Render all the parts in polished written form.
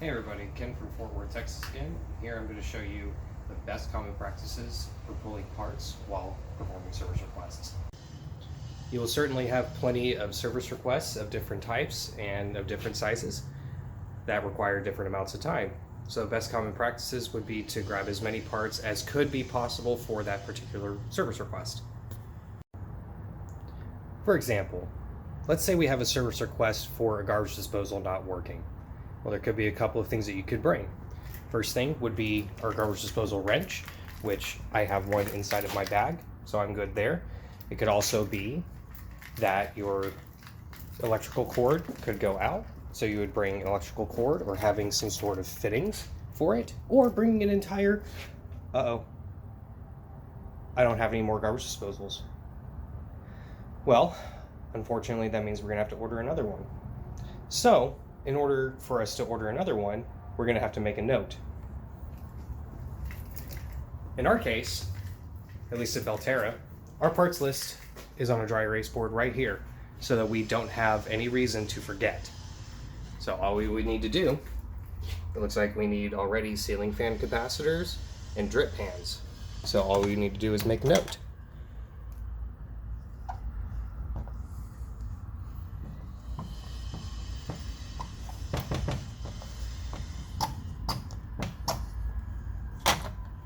Hey everybody, Ken from Fort Worth, Texas again. Here I'm going to show you the best common practices for pulling parts while performing service requests. You will certainly have plenty of service requests of different types and of different sizes that require different amounts of time. So best common practices would be to grab as many parts as could be possible for that particular service request. For example, let's say we have a service request for a garbage disposal not working. Well, there could be a couple of things that you could bring. First thing would be our garbage disposal wrench, which I have one inside of my bag, so I'm good there. It could also be that your electrical cord could go out, so you would bring an electrical cord or having some sort of fittings for it, or bringing an entire, I don't have any more garbage disposals. Well, unfortunately, that means we're gonna have to order another one. So, in order for us to order another one, we're going to have to make a note. In our case, at least at Belterra, our parts list is on a dry erase board right here so that we don't have any reason to forget. So all we would need to do, it looks like we need already ceiling fan capacitors and drip pans. So all we need to do is make a note.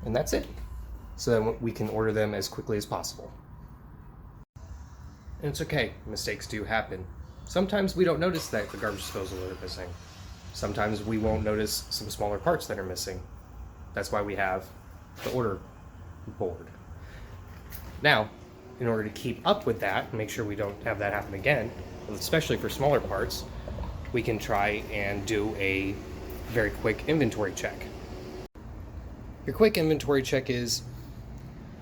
And that's it, so that we can order them as quickly as possible. And it's okay, mistakes do happen. Sometimes we don't notice that the garbage disposal is missing. Sometimes we won't notice some smaller parts that are missing. That's why we have the order board. Now, in order to keep up with that, make sure we don't have that happen again, especially for smaller parts, we can try and do a very quick inventory check. Your quick inventory check is,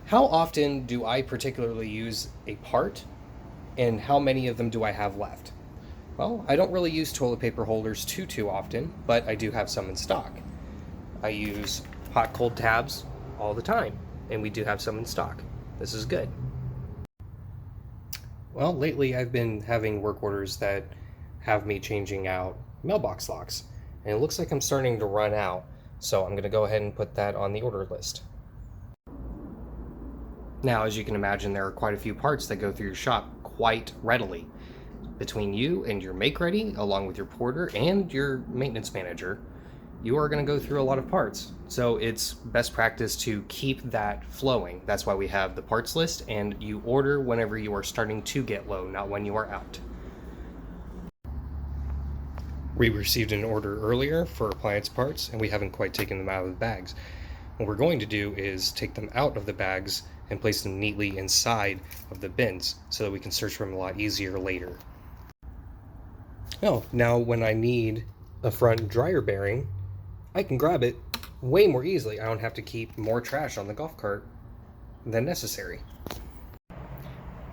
how often do I particularly use a part and how many of them do I have left? Well, I don't really use toilet paper holders too often, but I do have some in stock. I use hot cold tabs all the time, and we do have some in stock. This is good. Well, lately I've been having work orders that have me changing out mailbox locks, and it looks like I'm starting to run out. So I'm going to go ahead and put that on the order list. Now, as you can imagine, there are quite a few parts that go through your shop quite readily. Between you and your make-ready, along with your porter and your maintenance manager, you are going to go through a lot of parts. So it's best practice to keep that flowing. That's why we have the parts list, and you order whenever you are starting to get low, not when you are out. We received an order earlier for appliance parts, and we haven't quite taken them out of the bags. What we're going to do is take them out of the bags and place them neatly inside of the bins so that we can search for them a lot easier later. Oh, now when I need a front dryer bearing, I can grab it way more easily. I don't have to keep more trash on the golf cart than necessary.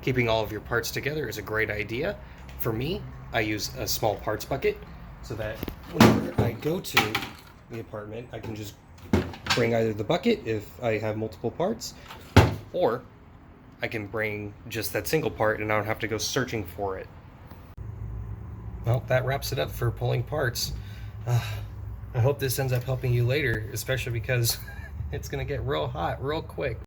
Keeping all of your parts together is a great idea. For me, I use a small parts bucket, so that whenever I go to the apartment, I can just bring either the bucket if I have multiple parts, or I can bring just that single part and I don't have to go searching for it. Well, that wraps it up for pulling parts. I hope this ends up helping you later, especially because it's going to get real hot real quick.